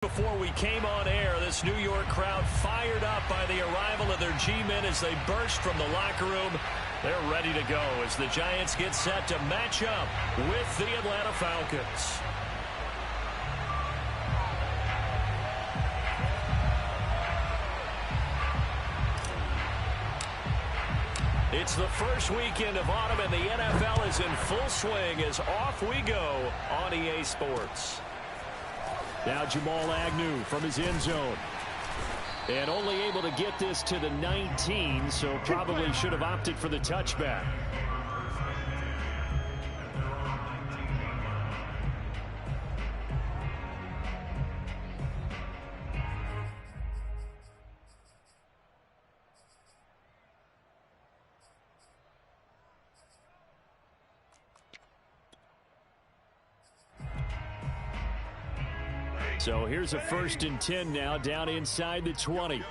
Before we came on air, this New York crowd fired up by the arrival of their G-men as they burst from the locker room. They're ready to go as the Giants get set to match up with the Atlanta Falcons. It's the first weekend of autumn, and the NFL is in full swing as off we go on EA Sports. Now Jamal Agnew from his end zone. And only able to get this to the 19, so probably should have opted for the touchback. So here's a 1st and 10 now, down inside the 20.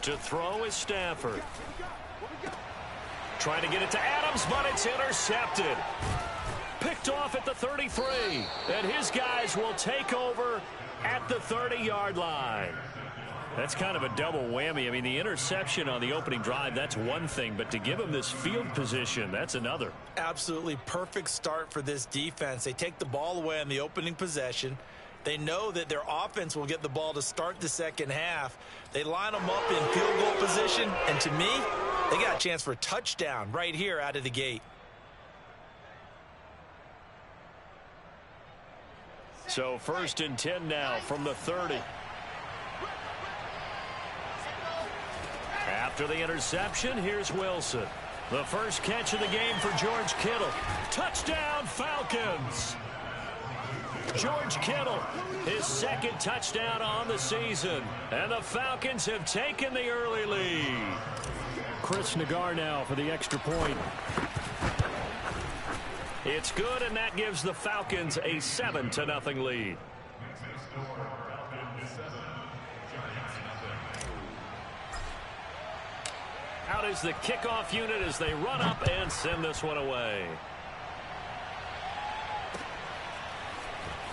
To throw is Stafford. Trying to get it to Adams, but it's intercepted. Picked off at the 33. And his guys will take over at the 30-yard line. That's kind of a double whammy. I mean, the interception on the opening drive, that's one thing. But to give him this field position, that's another. Absolutely perfect start for this defense. They take the ball away on the opening possession. They know that their offense will get the ball to start the second half. They line them up in field goal position. And to me, they got a chance for a touchdown right here out of the gate. So 1st and 10 now from the 30. After the interception, here's Wilson. The first catch of the game for George Kittle. Touchdown, Falcons! George Kittle, his 2nd touchdown on the season. And the Falcons have taken the early lead. Chris Nagar now for the extra point. It's good, and that gives the Falcons a 7-0 lead. Out is the kickoff unit as they run up and send this one away.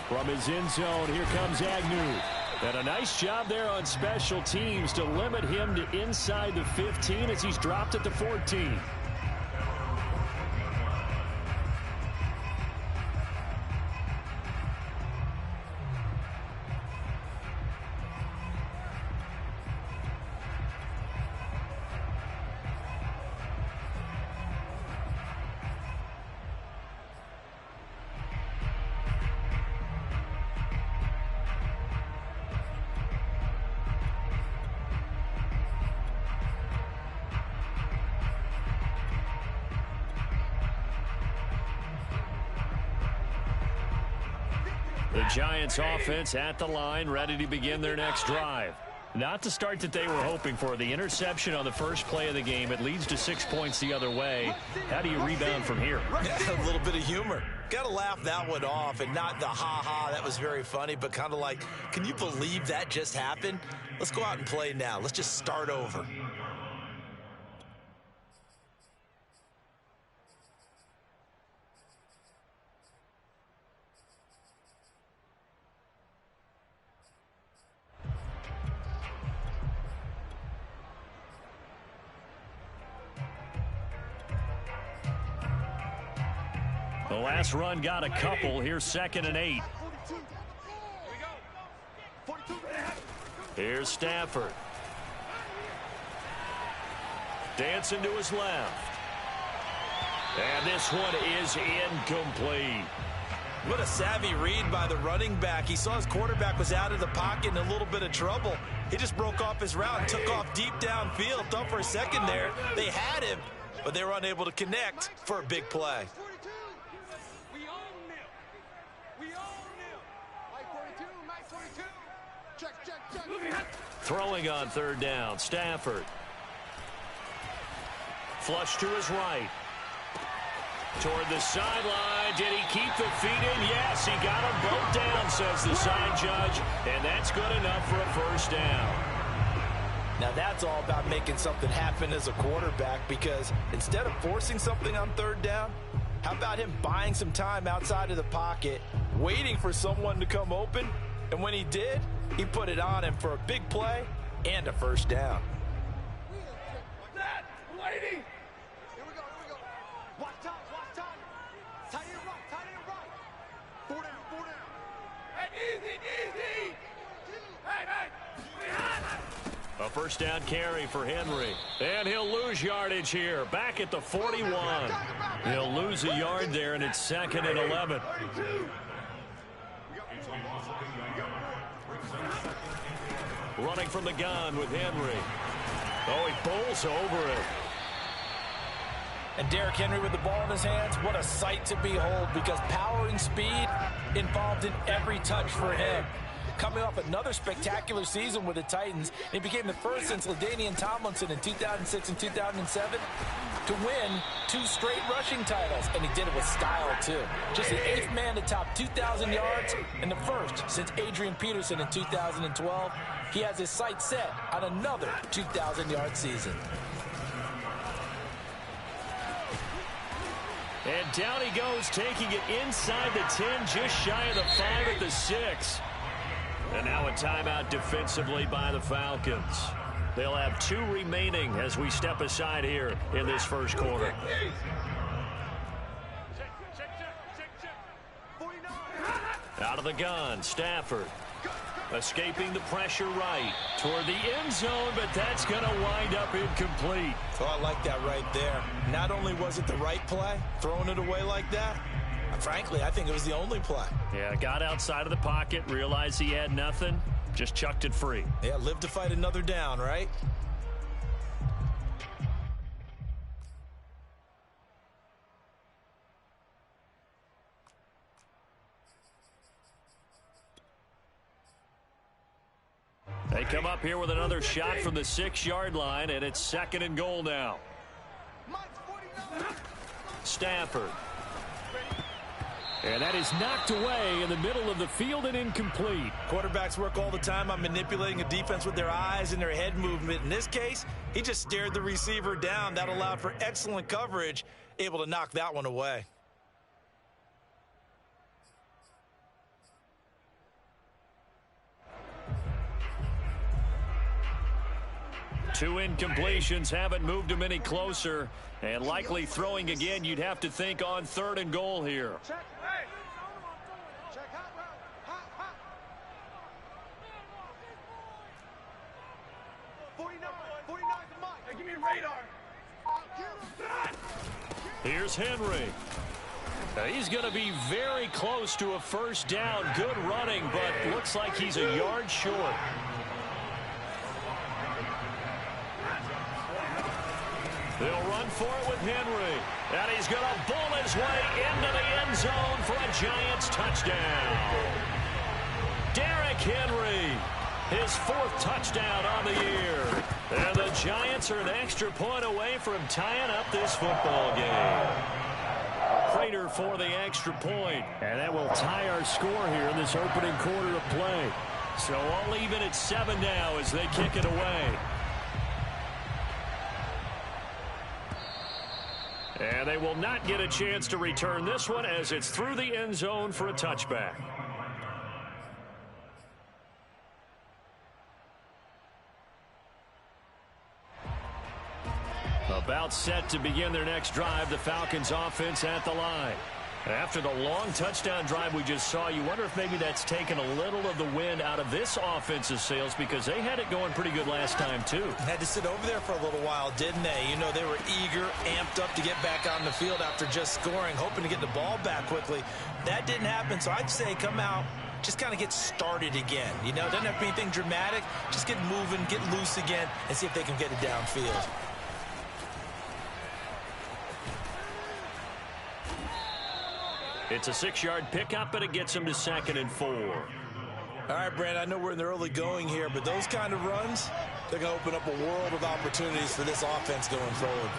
From his end zone, here comes Agnew. And a nice job there on special teams to limit him to inside the 15 as he's dropped at the 14. The Giants offense at the line, ready to begin their next drive. Not the start that they were hoping for. The interception on the first play of the game. It leads to 6 points the other way. How do you rebound from here? A little bit of humor. Got to laugh that one off, and not the ha-ha, that was very funny, but kind of like, can you believe that just happened? Let's go out and play now. Let's just start over. The last run got a couple. Here's 2nd and 8. Here's Stafford. Dancing to his left. And this one is incomplete. What a savvy read by the running back. He saw his quarterback was out of the pocket in a little bit of trouble. He just broke off his route and took off deep downfield. Thought for a second there they had him, but they were unable to connect for a big play. Throwing on 3rd down, Stafford. Flush to his right. Toward the sideline. Did he keep the feet in? Yes, he got them both down, says the sign judge. And that's good enough for a 1st down. Now that's all about making something happen as a quarterback, because instead of forcing something on 3rd down, how about him buying some time outside of the pocket, waiting for someone to come open. And when he did, he put it on him for a big play and a first down. Lady! Here we go. Watch time. Tight end right. 4 down. Hey, easy! Hey! A first down carry for Henry. And he'll lose yardage here. Back at the 41. He'll lose a yard there, and it's 2nd and 11. Running from the gun with Henry. Oh, he bowls over it. And Derrick Henry with the ball in his hands, what a sight to behold, because power and speed involved in every touch for him. Coming off another spectacular season with the Titans, he became the first since LaDainian Tomlinson in 2006 and 2007 to win 2 straight rushing titles, and he did it with style, too. Just the 8th man to top 2,000 yards and the first since Adrian Peterson in 2012. He has his sights set on another 2,000-yard season. And down he goes, taking it inside the 10, just shy of the 5 at the 6. And now a timeout defensively by the Falcons. They'll have 2 remaining as we step aside here in this first quarter. Out of the gun, Stafford. Escaping the pressure right toward the end zone, but that's going to wind up incomplete. Oh, I like that right there. Not only was it the right play, throwing it away like that, frankly, I think it was the only play. Yeah, got outside of the pocket, realized he had nothing, just chucked it free. Yeah, live to fight another down, right? They come up here with another shot from the 6-yard line, and it's 2nd and goal now. Stafford. And that is knocked away in the middle of the field and incomplete. Quarterbacks work all the time on manipulating a defense with their eyes and their head movement. In this case, he just stared the receiver down. That allowed for excellent coverage, able to knock that one away. Two incompletions haven't moved him any closer, and likely throwing again, you'd have to think on 3rd and goal here. Here's Henry. He's going to be very close to a first down. Good running, but looks like he's a yard short. They'll run for it with Henry. And he's going to bowl his way into the end zone for a Giants touchdown. Derrick Henry, his 4th touchdown on the year. And the Giants are an extra point away from tying up this football game. Prater for the extra point. And that will tie our score here in this opening quarter of play. So all even at 7 now as they kick it away. And they will not get a chance to return this one as it's through the end zone for a touchback. About set to begin their next drive, the Falcons offense at the line. After the long touchdown drive we just saw, you wonder if maybe that's taken a little of the wind out of this offense's sails, because they had it going pretty good last time too. Had to sit over there for a little while, didn't they? You know, they were eager, amped up to get back on the field after just scoring, hoping to get the ball back quickly. That didn't happen, so I'd say come out, just kind of get started again. You know, it doesn't have to be anything dramatic. Just get moving, get loose again, and see if they can get it downfield. It's a 6-yard pickup, but it gets him to 2nd and 4. All right, Brandon, I know we're in the early going here, but those kind of runs, they're going to open up a world of opportunities for this offense going forward.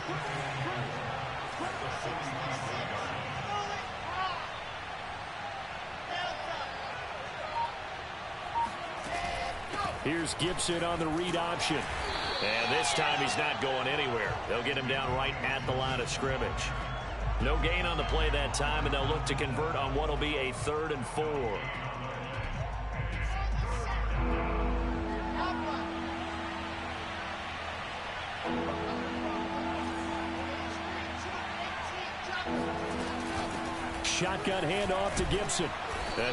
Here's Gibson on the read option. And this time he's not going anywhere. They'll get him down right at the line of scrimmage. No gain on the play that time, and they'll look to convert on what will be a 3rd and 4. Shotgun handoff to Gibson.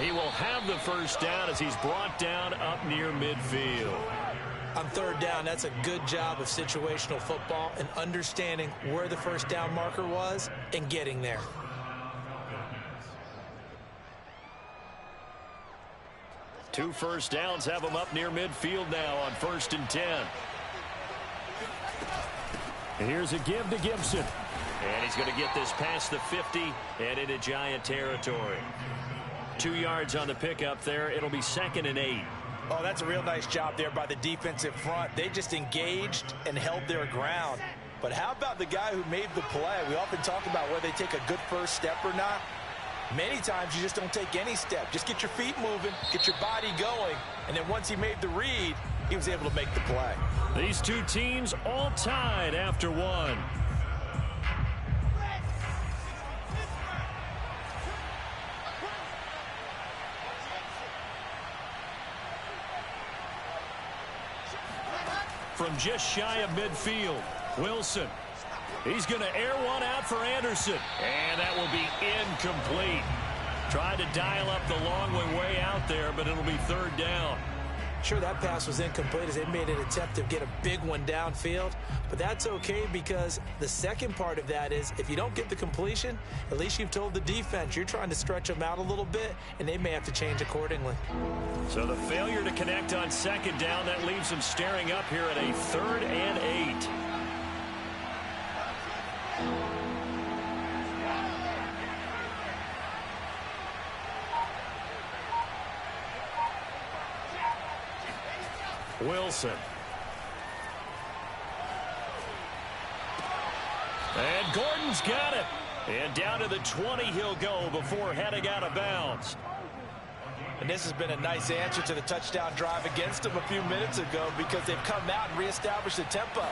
He will have the first down as he's brought down up near midfield. On 3rd down, that's a good job of situational football and understanding where the first down marker was and getting there. Two first downs have him up near midfield now on 1st and 10. Here's a give to Gibson. And he's going to get this past the 50 and into Giant territory. 2 yards on the pickup there. It'll be 2nd and 8. Oh, that's a real nice job there by the defensive front. They just engaged and held their ground. But how about the guy who made the play? We often talk about whether they take a good first step or not. Many times you just don't take any step. Just get your feet moving, get your body going, and then once he made the read, he was able to make the play. These two teams all tied after one. From just shy of midfield, Wilson. He's going to air one out for Anderson. And that will be incomplete. Tried to dial up the long way out there, but it'll be 3rd down. Sure, that pass was incomplete as they made an attempt to get a big one downfield. But that's okay because the second part of that is if you don't get the completion, at least you've told the defense you're trying to stretch them out a little bit, and they may have to change accordingly. So the failure to connect on 2nd down, that leaves them staring up here at a 3rd and 8. Wilson. And Gordon's got it. And down to the 20 he'll go before heading out of bounds. And this has been a nice answer to the touchdown drive against them a few minutes ago because they've come out and reestablished the tempo.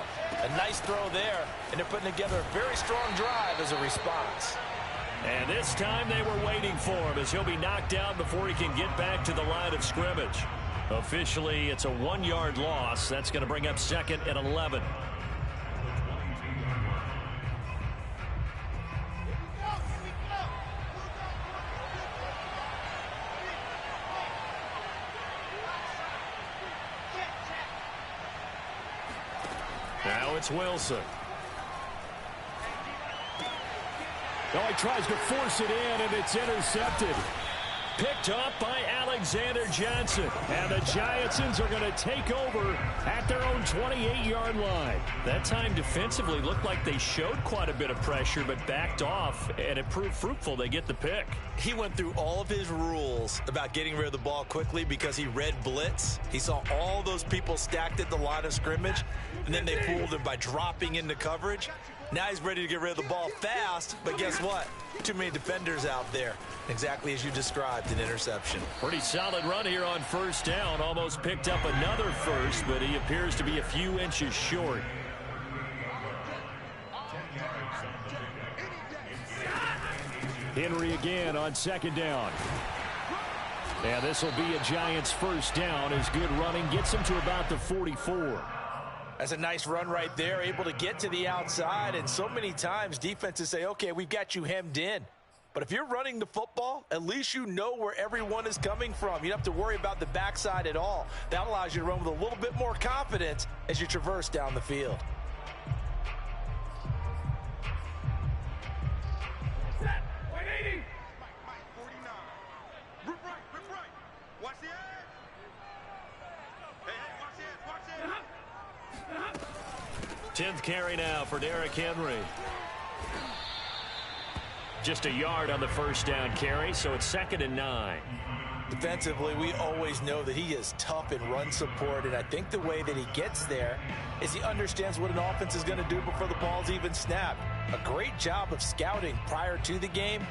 A nice throw there, and they're putting together a very strong drive as a response. And this time they were waiting for him as he'll be knocked down before he can get back to the line of scrimmage. Officially, it's a 1-yard loss. That's going to bring up 2nd and 11. Now it's Wilson. Oh, he tries to force it in, and it's intercepted. Picked up by Alexander Johnson. And the Giantsons are going to take over at their own 28-yard line. That time defensively looked like they showed quite a bit of pressure but backed off, and it proved fruitful. They get the pick. He went through all of his rules about getting rid of the ball quickly because he read blitz. He saw all those people stacked at the line of scrimmage, and then they fooled him by dropping into coverage. Now he's ready to get rid of the ball fast, but guess what? Too many defenders out there. Exactly as you described, an interception. Pretty solid run here on 1st down. Almost picked up another first, but he appears to be a few inches short. Henry again on 2nd down. And this will be a Giants 1st down as good running gets him to about the 44. That's a nice run right there, able to get to the outside. And so many times defenses say, okay, we've got you hemmed in. But if you're running the football, at least you know where everyone is coming from. You don't have to worry about the backside at all. That allows you to run with a little bit more confidence as you traverse down the field. Set. 180. Mike, 49. Rip right. Watch the edge. Hey, watch the edge. 10th carry now for Derrick Henry. Just a yard on the 1st down carry, so it's 2nd and 9. Defensively, we always know that he is tough in run support, and I think the way that he gets there is he understands what an offense is going to do before the ball's even snapped. A great job of scouting prior to the game,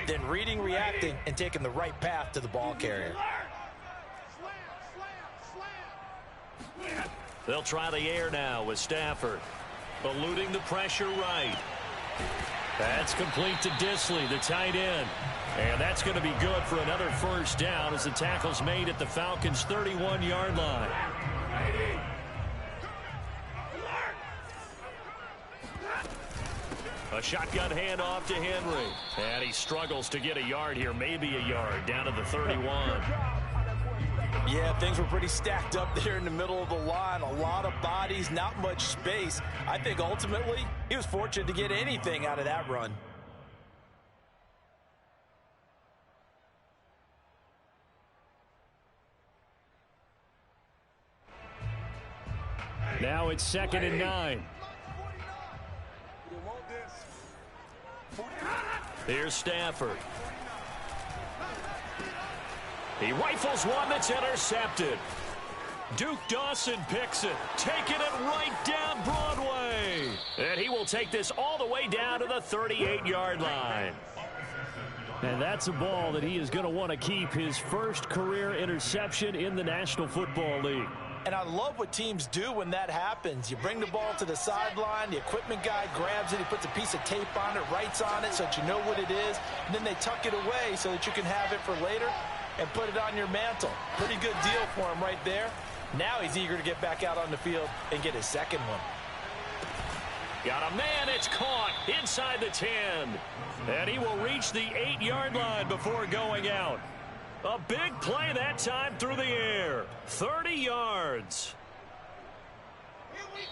then reading, reacting, and taking the right path to the ball carrier. They'll try the air now with Stafford. Eluding the pressure right. That's complete to Disley, the tight end. And that's going to be good for another first down as the tackle's made at the Falcons' 31-yard line. A shotgun handoff to Henry. And he struggles to get a yard here, maybe a yard, down to the 31. Yeah, things were pretty stacked up there in the middle of the line. A lot of bodies, not much space. I think ultimately he was fortunate to get anything out of that run. Now it's 2nd and 9. Here's Stafford. He rifles one that's intercepted. Duke Dawson picks it, taking it right down Broadway. And he will take this all the way down to the 38-yard line. And that's a ball that he is going to want to keep, his first career interception in the National Football League. And I love what teams do when that happens. You bring the ball to the sideline, the equipment guy grabs it, he puts a piece of tape on it, writes on it so that you know what it is, and then they tuck it away so that you can have it for later and put it on your mantle. Pretty good deal for him right there. Now he's eager to get back out on the field and get his second one. Got a man, it's caught inside the 10. And he will reach the 8-yard line before going out. A big play that time through the air. 30 yards. Here we go.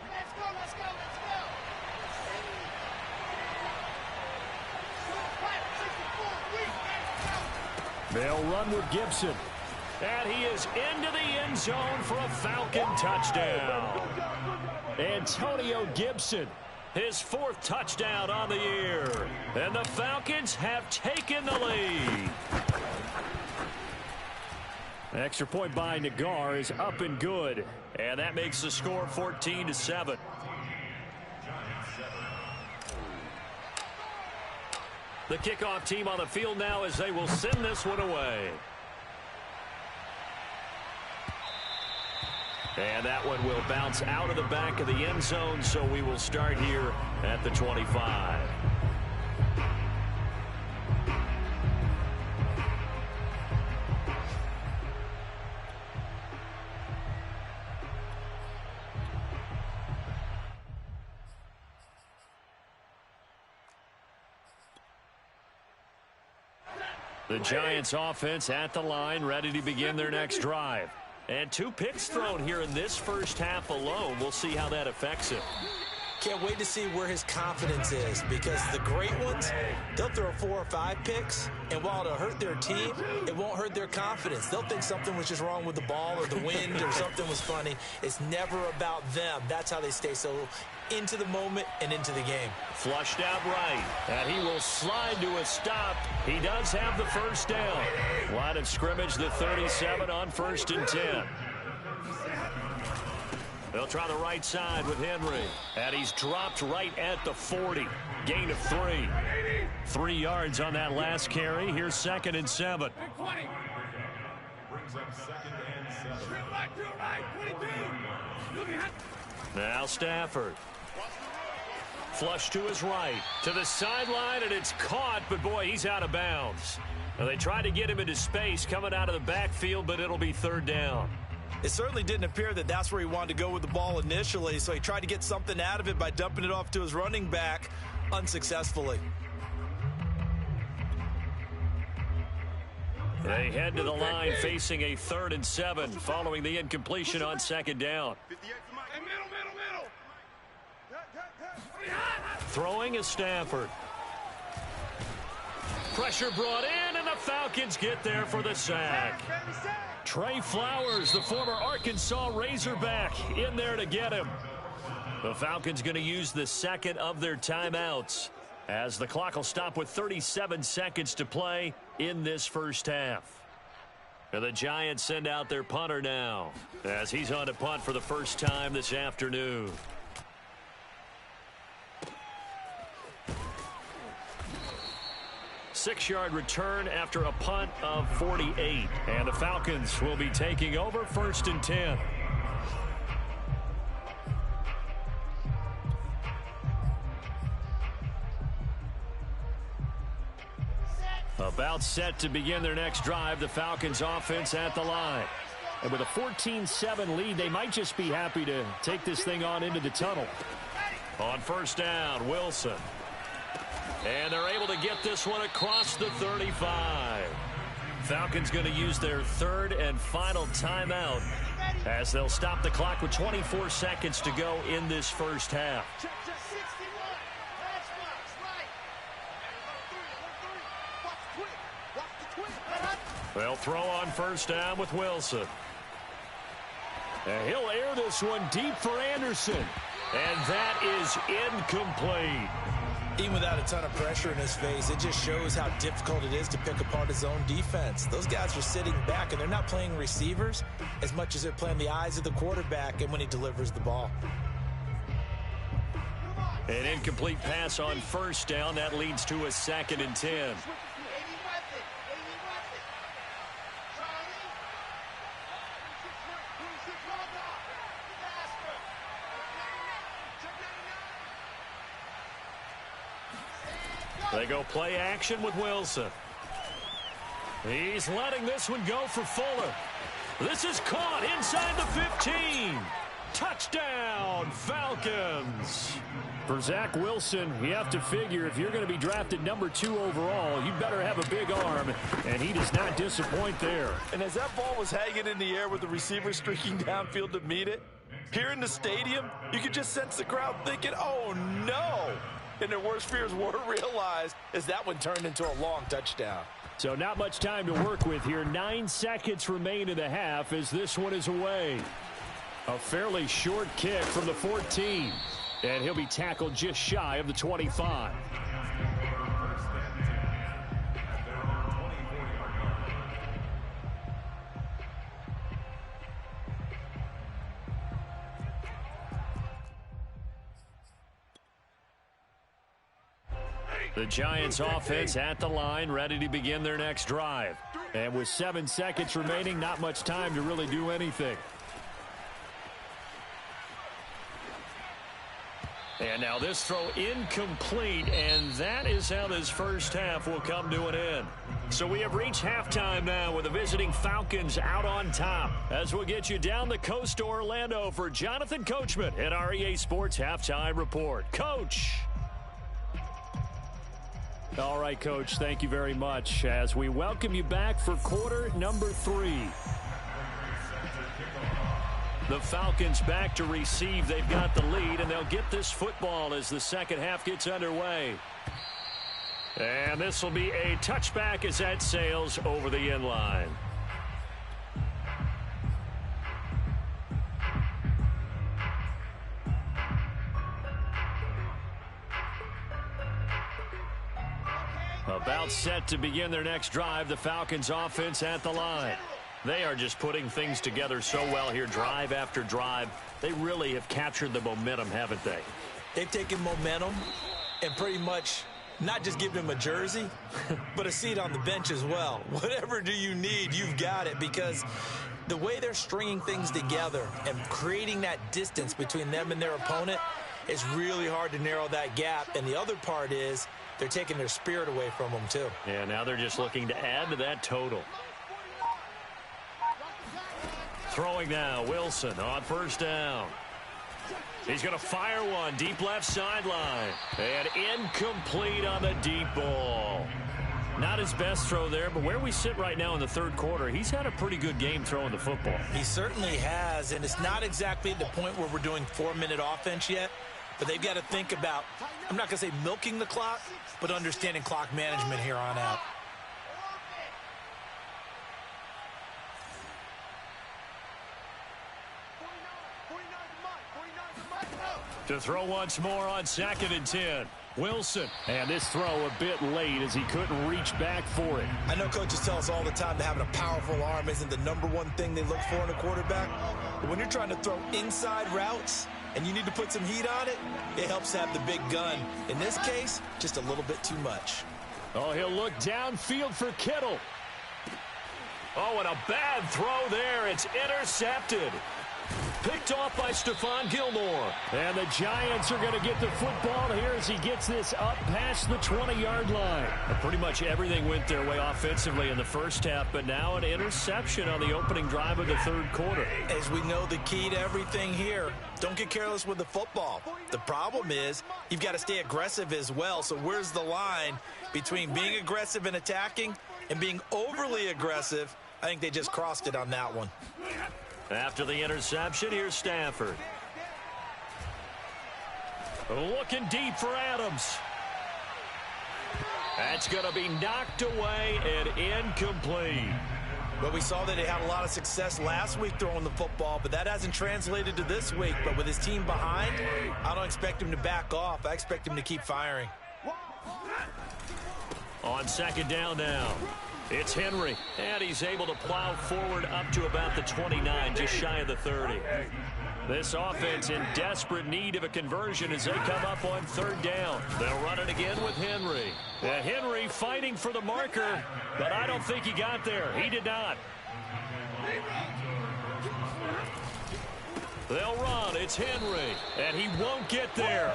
Let's go, let's go, let's go. 64, They'll run with Gibson. And he is into the end zone for a Falcon touchdown. Antonio Gibson, his 4th touchdown on the year. And the Falcons have taken the lead. An extra point by Nagar is up and good. And that makes the score 14-7. The kickoff team on the field now as they will send this one away. And that one will bounce out of the back of the end zone, so we will start here at the 25. The Giants offense at the line, ready to begin their next drive. And 2 picks thrown here in this first half alone. We'll see how that affects him. Can't wait to see where his confidence is, because the great ones, they'll throw 4 or 5 picks, and while it'll hurt their team, it won't hurt their confidence. They'll think something was just wrong with the ball or the wind or something was funny. It's never about them. That's how they stay so into the moment and into the game. Flushed out right, and he will slide to a stop. He does have the first down. Line of scrimmage, the 37 on 1st and 10. They'll try the right side with Henry. And he's dropped right at the 40. Gain of 3. 3 yards on that last carry. Here's 2nd and 7. Brings up 2nd and 7. Now Stafford. Flush to his right. To the sideline, and it's caught, but boy, he's out of bounds. Now they tried to get him into space coming out of the backfield, but it'll be 3rd down. It certainly didn't appear that that's where he wanted to go with the ball initially, so he tried to get something out of it by dumping it off to his running back unsuccessfully. They head to the line facing a 3rd and 7 following the incompletion on 2nd down. 58 to Mike. Hey, middle. Throwing is Stafford. Pressure brought in, and the Falcons get there for the sack. Trey Flowers, the former Arkansas Razorback, in there to get him. The Falcons going to use the 2nd of their timeouts as the clock will stop with 37 seconds to play in this first half. And the Giants send out their punter now as he's on to punt for the first time this afternoon. Six-yard return after a punt of 48. And the Falcons will be taking over 1st and 10. About set to begin their next drive, the Falcons offense at the line. And with a 14-7 lead, they might just be happy to take this thing on into the tunnel. On first down, Wilson. And they're able to get this one across the 35. Falcons going to use their third and final timeout as they'll stop the clock with 24 seconds to go in this first half. They'll throw on first down with Wilson. And he'll air this one deep for Anderson. And that is incomplete. Even without a ton of pressure in his face, it just shows how difficult it is to pick apart his own defense. Those guys are sitting back, and they're not playing receivers as much as they're playing the eyes of the quarterback and when he delivers the ball. An incomplete pass on first down. That leads to a 2nd and 10. They go play action with Wilson. He's letting this one go for Fuller. This is caught inside the 15. Touchdown, Falcons. For Zach Wilson, you have to figure if you're going to be drafted number 2 overall, you better have a big arm, and he does not disappoint there. And as that ball was hanging in the air with the receiver streaking downfield to meet it, here in the stadium, you could just sense the crowd thinking, oh, no. And their worst fears were realized as that one turned into a long touchdown. So not much time to work with here. 9 seconds remain in the half as this one is away. A fairly short kick from the 14. And he'll be tackled just shy of the 25. The Giants offense at the line, ready to begin their next drive. And with 7 seconds remaining, not much time to really do anything. And now this throw incomplete, and that is how this first half will come to an end. So we have reached halftime now with the visiting Falcons out on top. As we'll get you down the coast to Orlando for Jonathan Coachman at our EA Sports Halftime Report. Coach! All right, Coach, thank you very much as we welcome you back for quarter number 3. The Falcons back to receive. They've got the lead, and they'll get this football as the second half gets underway. And this will be a touchback as that sails over the end line. About set to begin their next drive, the Falcons offense at the line. They are just putting things together so well here, drive after drive. They really have captured the momentum, haven't they? They've taken momentum and pretty much not just given him a jersey, but a seat on the bench as well. Whatever do you need, you've got it, because the way they're stringing things together and creating that distance between them and their opponent is really hard to narrow that gap. And the other part is they're taking their spirit away from them, too. Yeah, now they're just looking to add to that total. Throwing now, Wilson on first down. He's going to fire one, deep left sideline. And incomplete on the deep ball. Not his best throw there, but where we sit right now in the third quarter, he's had a pretty good game throwing the football. He certainly has, and it's not exactly at the point where we're doing 4-minute offense yet, but they've got to think about, I'm not going to say milking the clock, but understanding clock management here on out. To throw once more on 2nd and 10. Wilson. And this throw a bit late as he couldn't reach back for it. I know coaches tell us all the time that having a powerful arm isn't the #1 thing they look for in a quarterback. But when you're trying to throw inside routes and you need to put some heat on it, it helps to have the big gun. In this case, just a little bit too much. Oh, he'll look downfield for Kittle. Oh, and a bad throw there. It's intercepted. Picked off by Stephon Gilmore. And the Giants are going to get the football here as he gets this up past the 20-yard line. And pretty much everything went their way offensively in the first half, but now an interception on the opening drive of the third quarter. As we know, the key to everything here, don't get careless with the football. The problem is you've got to stay aggressive as well. So where's the line between being aggressive and attacking and being overly aggressive? I think they just crossed it on that one. After the interception, here's Stafford. Looking deep for Adams. That's going to be knocked away and incomplete. Well, we saw that he had a lot of success last week throwing the football, but that hasn't translated to this week. But with his team behind, I don't expect him to back off. I expect him to keep firing. On second down now, it's Henry, and he's able to plow forward up to about the 29, just shy of the 30. This offense in desperate need of a conversion as they come up on third down. They'll run it again with Henry. Henry fighting for the marker, but I don't think he got there. He did not. They'll run. It's Henry, and he won't get there.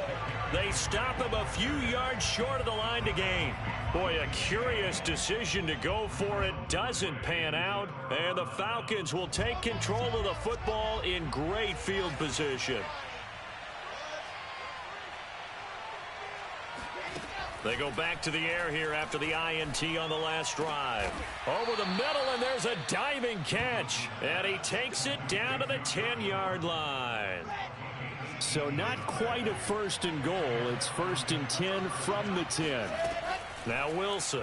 They stop him a few yards short of the line to gain. Boy, a curious decision to go for it. Doesn't pan out, and the Falcons will take control of the football in great field position. They go back to the air here after the INT on the last drive. Over the middle, and there's a diving catch. And he takes it down to the 10-yard line. So not quite a first and goal. It's first and 10 from the 10. Now Wilson.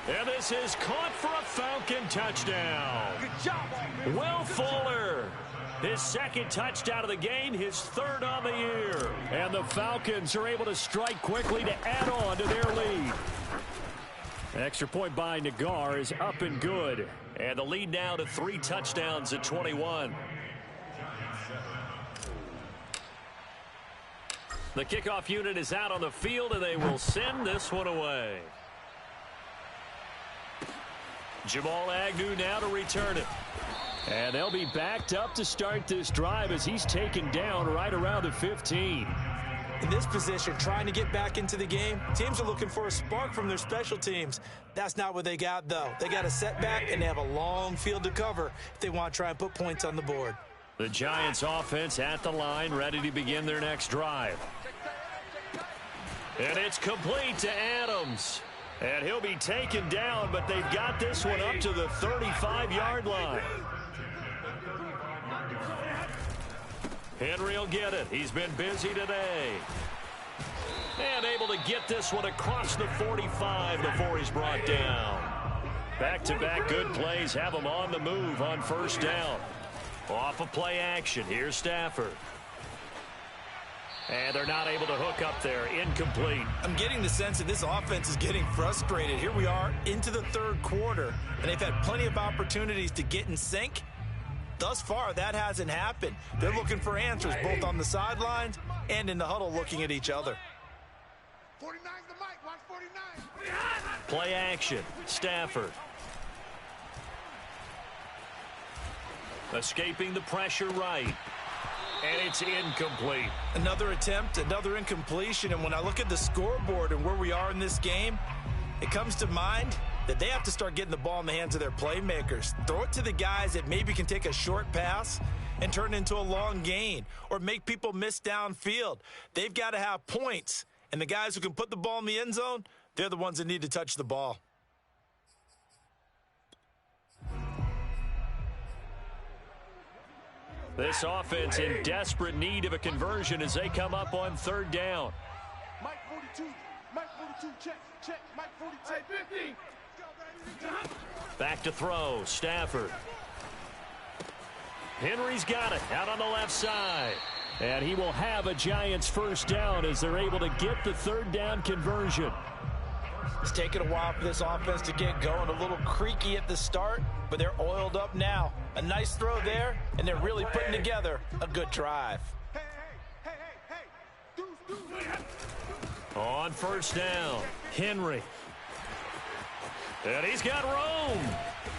And this is caught for a Falcon touchdown. Good job, Will Fuller. His second touchdown of the game, his third on the year. And the Falcons are able to strike quickly to add on to their lead. Extra point by Nagar is up and good. And the lead now to 3 touchdowns at 21. The kickoff unit is out on the field, and they will send this one away. Jamal Agnew now to return it. And they'll be backed up to start this drive as he's taken down right around the 15. In this position, trying to get back into the game, teams are looking for a spark from their special teams. That's not what they got, though. They got a setback, and they have a long field to cover if they want to try and put points on the board. The Giants offense at the line, ready to begin their next drive. And it's complete to Adams. And he'll be taken down, but they've got this one up to the 35-yard line. Henry will get it. He's been busy today. And able to get this one across the 45 before he's brought down. Back-to-back good plays have him on the move on first down. Off of play action. Here's Stafford. And they're not able to hook up there. Incomplete. I'm getting the sense that this offense is getting frustrated. Here we are into the third quarter, and they've had plenty of opportunities to get in sync. Thus far, that hasn't happened. They're looking for answers both on the sidelines and in the huddle looking at each other. 49's the mic. Watch 49. Play action. Stafford. Escaping the pressure right. And it's incomplete. Another attempt, another incompletion. And when I look at the scoreboard and where we are in this game, it comes to mind that they have to start getting the ball in the hands of their playmakers. Throw it to the guys that maybe can take a short pass and turn it into a long gain or make people miss downfield. They've got to have points. And the guys who can put the ball in the end zone, they're the ones that need to touch the ball. This offense in desperate need of a conversion as they come up on third down. Mike 42. Mike 42. Check. Mike 42. 50. Back to throw. Stafford. Henry's got it out on the left side. And he will have a Giants first down as they're able to get the third down conversion. It's taken a while for this offense to get going. A little creaky at the start, but they're oiled up now. A nice throw there, and they're really putting together a good drive. Hey. On first down, Henry. And he's got room.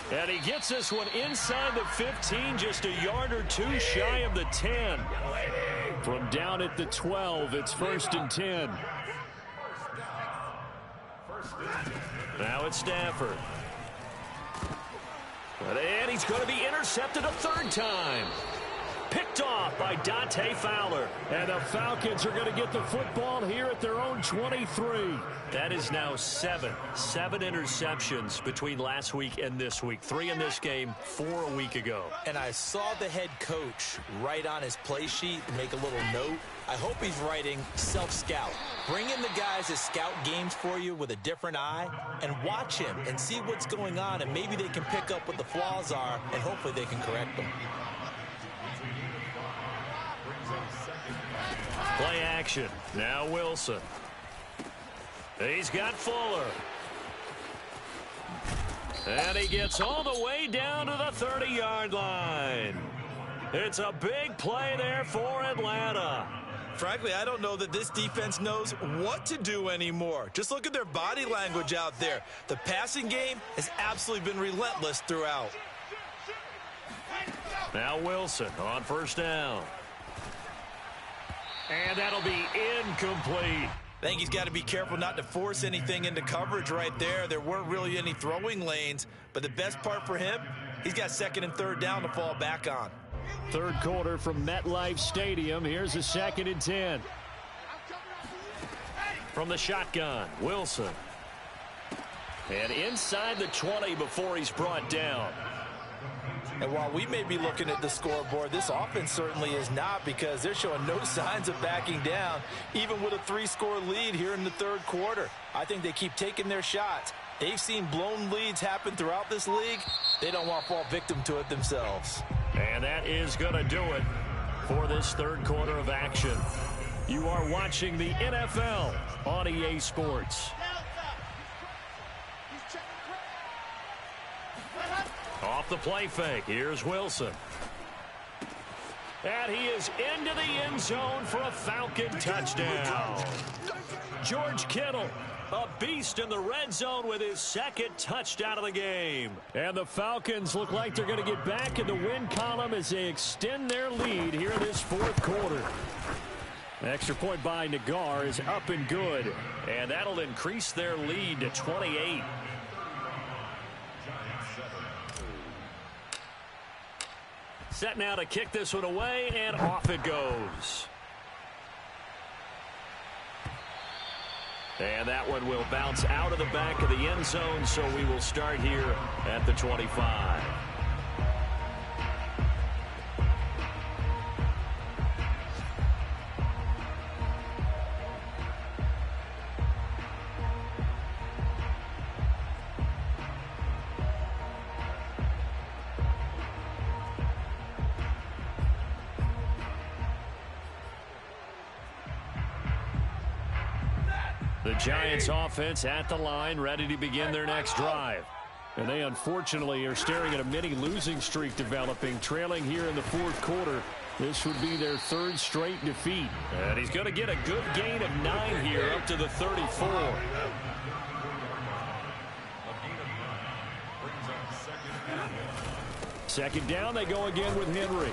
And he gets this one inside the 15, just a yard or two shy of the 10. From down at the 12, it's 1st and 10. Now it's Stafford. And he's going to be intercepted a 3rd time. Picked off by Dante Fowler. And the Falcons are going to get the football here at their own 23. That is now 7 interceptions between last week and this week. 3 in this game, 4 a week ago. And I saw the head coach write on his play sheet and make a little note. I hope he's writing self-scout. Bring in the guys that scout games for you with a different eye and watch him and see what's going on, and maybe they can pick up what the flaws are, and hopefully they can correct them. Play action. Now Wilson. He's got Fuller. And he gets all the way down to the 30-yard line. It's a big play there for Atlanta. Frankly, I don't know that this defense knows what to do anymore. Just look at their body language out there. The passing game has absolutely been relentless throughout. Now Wilson on 1st down. And that'll be incomplete. I think he's got to be careful not to force anything into coverage right there. There weren't really any throwing lanes, but the best part for him, he's got 2nd and 3rd down to fall back on. 3rd quarter from MetLife Stadium. Here's a 2nd and 10. From the shotgun, Wilson. And inside the 20 before he's brought down. And while we may be looking at the scoreboard, this offense certainly is not, because they're showing no signs of backing down, even with a 3-score lead here in the 3rd quarter. I think they keep taking their shots. They've seen blown leads happen throughout this league. They don't want to fall victim to it themselves. And that is going to do it for this 3rd quarter of action. You are watching the NFL on EA Sports. Off the play fake, here's Wilson. And he is into the end zone for a Falcon touchdown. George Kittle, a beast in the red zone with his 2nd touchdown of the game. And the Falcons look like they're going to get back in the win column as they extend their lead here in this 4th quarter. Extra point by Nagar is up and good. And that'll increase their lead to 28. Set now to kick this one away, and off it goes. And that one will bounce out of the back of the end zone, so we will start here at the 25. The Giants offense at the line, ready to begin their next drive. And they unfortunately are staring at a mini losing streak developing, trailing here in the 4th quarter. This would be their 3rd straight defeat. And he's going to get a good gain of 9 here up to the 34. Second down, they go again with Henry.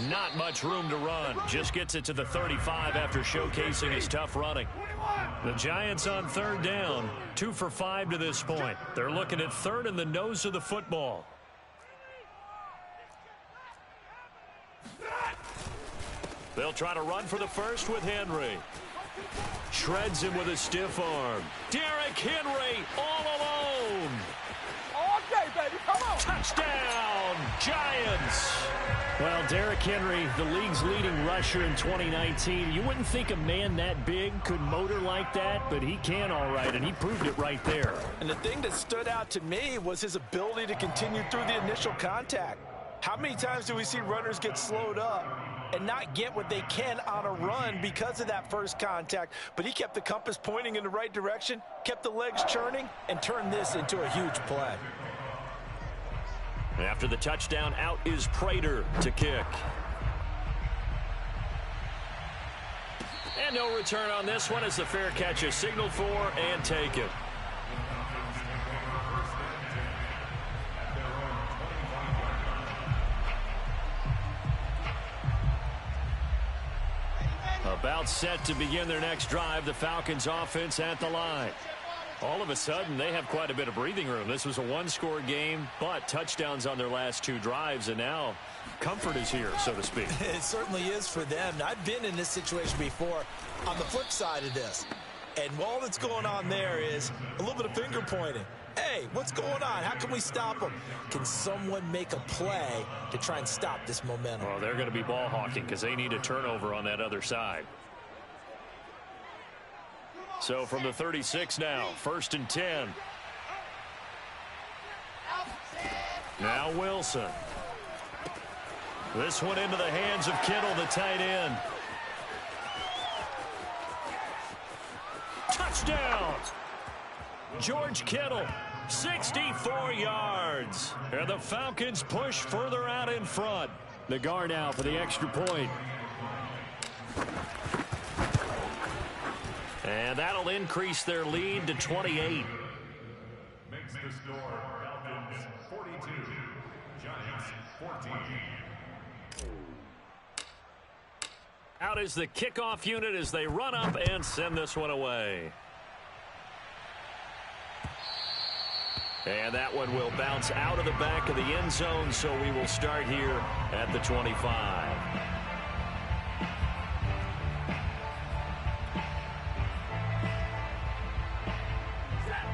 Not much room to run. Just gets it to the 35 after showcasing his tough running. The Giants on 3rd down, 2 for 5 to this point. They're looking at 3rd in the nose of the football. They'll try to run for the 1st with Henry. Shreds him with a stiff arm. Derrick Henry all alone. All day, baby. Come on. Touchdown, Giants. Well, Derrick Henry, the league's leading rusher in 2019. You wouldn't think a man that big could motor like that, but he can all right, and he proved it right there. And the thing that stood out to me was his ability to continue through the initial contact. How many times do we see runners get slowed up and not get what they can on a run because of that first contact? But he kept the compass pointing in the right direction, kept the legs churning, and turned this into a huge play. After the touchdown, out is Prater to kick. And no return on this one as the fair catch is signaled for and taken. timeout set to begin their next drive. The Falcons offense at the line. All of a sudden, they have quite a bit of breathing room. This was a one-score game, but touchdowns on their last 2 drives, and now comfort is here, so to speak. It certainly is for them. I've been in this situation before on the flip side of this. And all that's going on there is a little bit of finger pointing. Hey, what's going on? How can we stop them? Can someone make a play to try and stop this momentum? Well, they're going to be ball hawking because they need a turnover on that other side. So from the 36 now, 1st and 10. Now Wilson. This one into the hands of Kittle, the tight end. Touchdown! George Kittle, 64 yards. And the Falcons push further out in front. Nagar now for the extra point. And that'll increase their lead to 28. Makes the score Falcons 42, Giants 14. Out is the kickoff unit as they run up and send this one away. And that one will bounce out of the back of the end zone, so we will start here at the 25.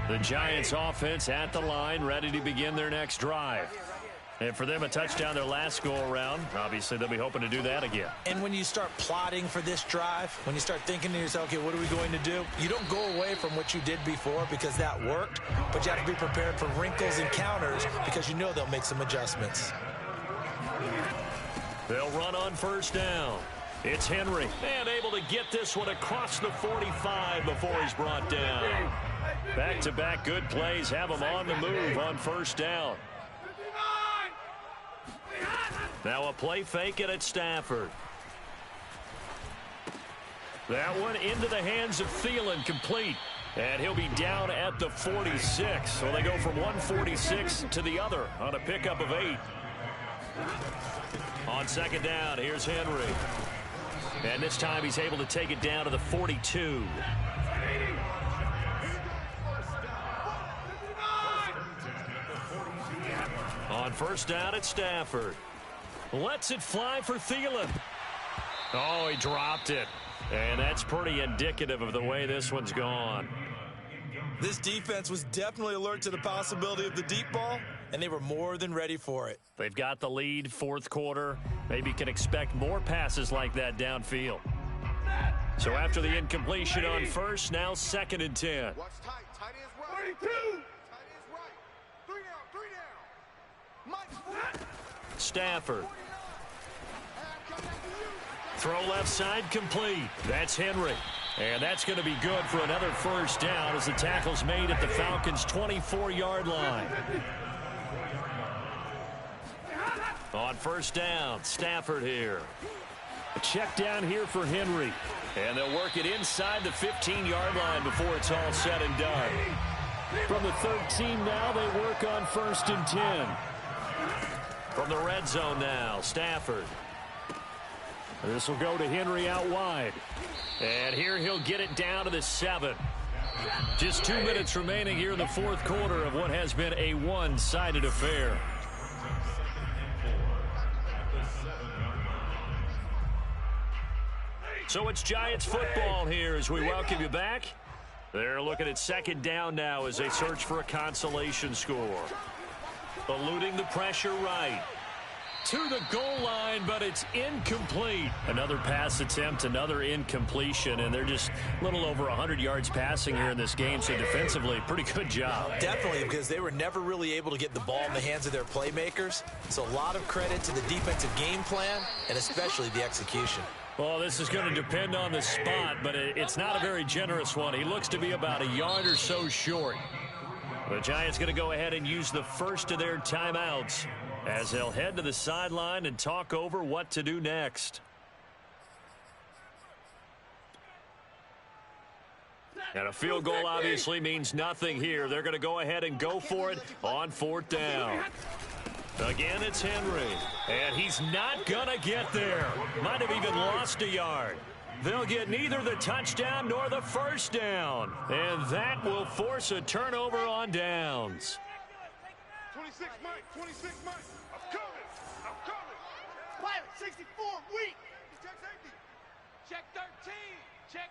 The Giants offense at the line, ready to begin their next drive. And for them, a touchdown their last go-around. Obviously, they'll be hoping to do that again. And when you start plotting for this drive, when you start thinking to yourself, okay, what are we going to do? You don't go away from what you did before because that worked, but you have to be prepared for wrinkles and counters because you know they'll make some adjustments. They'll run on 1st down. It's Henry, and able to get this one across the 45 before he's brought down. Back-to-back good plays have him on the move on 1st down. Now a play fake it at Stafford. That one into the hands of Thielen, complete. And he'll be down at the 46. So they go from 146 to the other on a pickup of 8. On 2nd down, here's Henry. And this time he's able to take it down to the 42. On 1st down at Stafford. Lets it fly for Thielen. Oh, he dropped it. And that's pretty indicative of the way this one's gone. This defense was definitely alert to the possibility of the deep ball, and they were more than ready for it. They've got the lead, 4th quarter. Maybe can expect more passes like that downfield. So after the incompletion on 1st, now 2nd and 10. Watch tight. Tight ends right. 32. Tight ends right. 3 down. 3 down. Mike. Stafford. Throw left side complete. That's Henry. And that's going to be good for another 1st down as the tackle's made at the Falcons' 24-yard line. On 1st down, Stafford here. A check down here for Henry. And they'll work it inside the 15-yard line before it's all said and done. From the 13 now, they work on 1st and 10. From the red zone now, Stafford. This will go to Henry out wide. And here he'll get it down to the 7. Just 2 minutes remaining here in the 4th quarter of what has been a one-sided affair. So it's Giants football here as we welcome you back. They're looking at 2nd down now as they search for a consolation score. Eluding the pressure right. To the goal line, but it's incomplete. Another pass attempt, another incompletion, and they're just a little over 100 yards passing here in this game, so defensively, pretty good job. Definitely, because they were never really able to get the ball in the hands of their playmakers. So a lot of credit to the defensive game plan, and especially the execution. Well, this is going to depend on the spot, but it's not a very generous one. He looks to be about a yard or so short. The Giants going to go ahead and use the first of their timeouts as they'll head to the sideline and talk over what to do next. And a field goal obviously means nothing here. They're going to go ahead and go for it on 4th down. Again, it's Henry. And he's not going to get there. Might have even lost a yard. They'll get neither the touchdown nor the first down. And that will force a turnover on downs. 26, Mike. 26, Mike. I'm coming. I'm coming. Pilot 64, weak. Check safety. Check 13. Check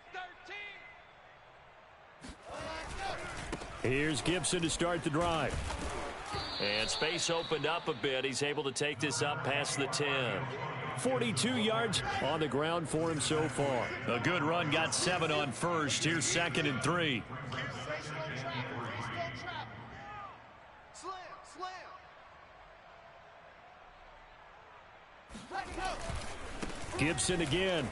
13. Here's Gibson to start the drive. And space opened up a bit. He's able to take this up past the 10. 42 yards on the ground for him so far. A good run, got 7 on first. Here's 2nd and 3. Slam, slam. Gibson again.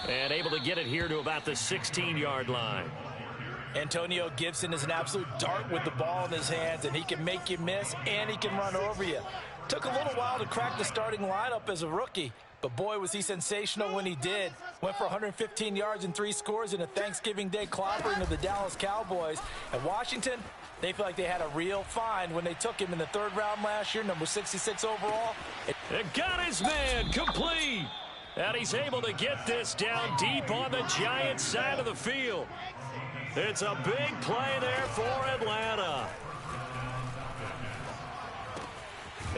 And able to get it here to about the 16-yard line. Antonio Gibson is an absolute dart with the ball in his hands, and he can make you miss, and he can run over you. Took a little while to crack the starting lineup as a rookie, but boy, was he sensational when he did. Went for 115 yards and 3 scores in a Thanksgiving Day clobbering of the Dallas Cowboys. At Washington, they feel like they had a real find when they took him in the 3rd round last year, number 66 overall. It got his man complete. And he's able to get this down deep on the Giants side of the field. It's a big play there for Atlanta.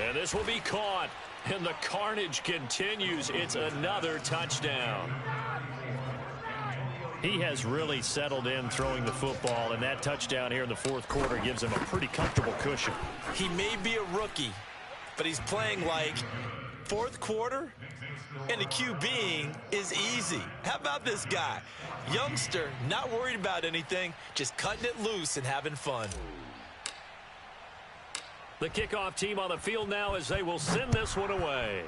And this will be caught. And the carnage continues. It's another touchdown. He has really settled in throwing the football, and that touchdown here in the 4th quarter gives him a pretty comfortable cushion. He may be a rookie, but he's playing like 4th quarter, and the QBing is easy. How about this guy? Youngster, not worried about anything, just cutting it loose and having fun. The kickoff team on the field now as they will send this one away.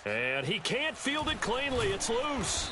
And he can't field it cleanly. It's loose.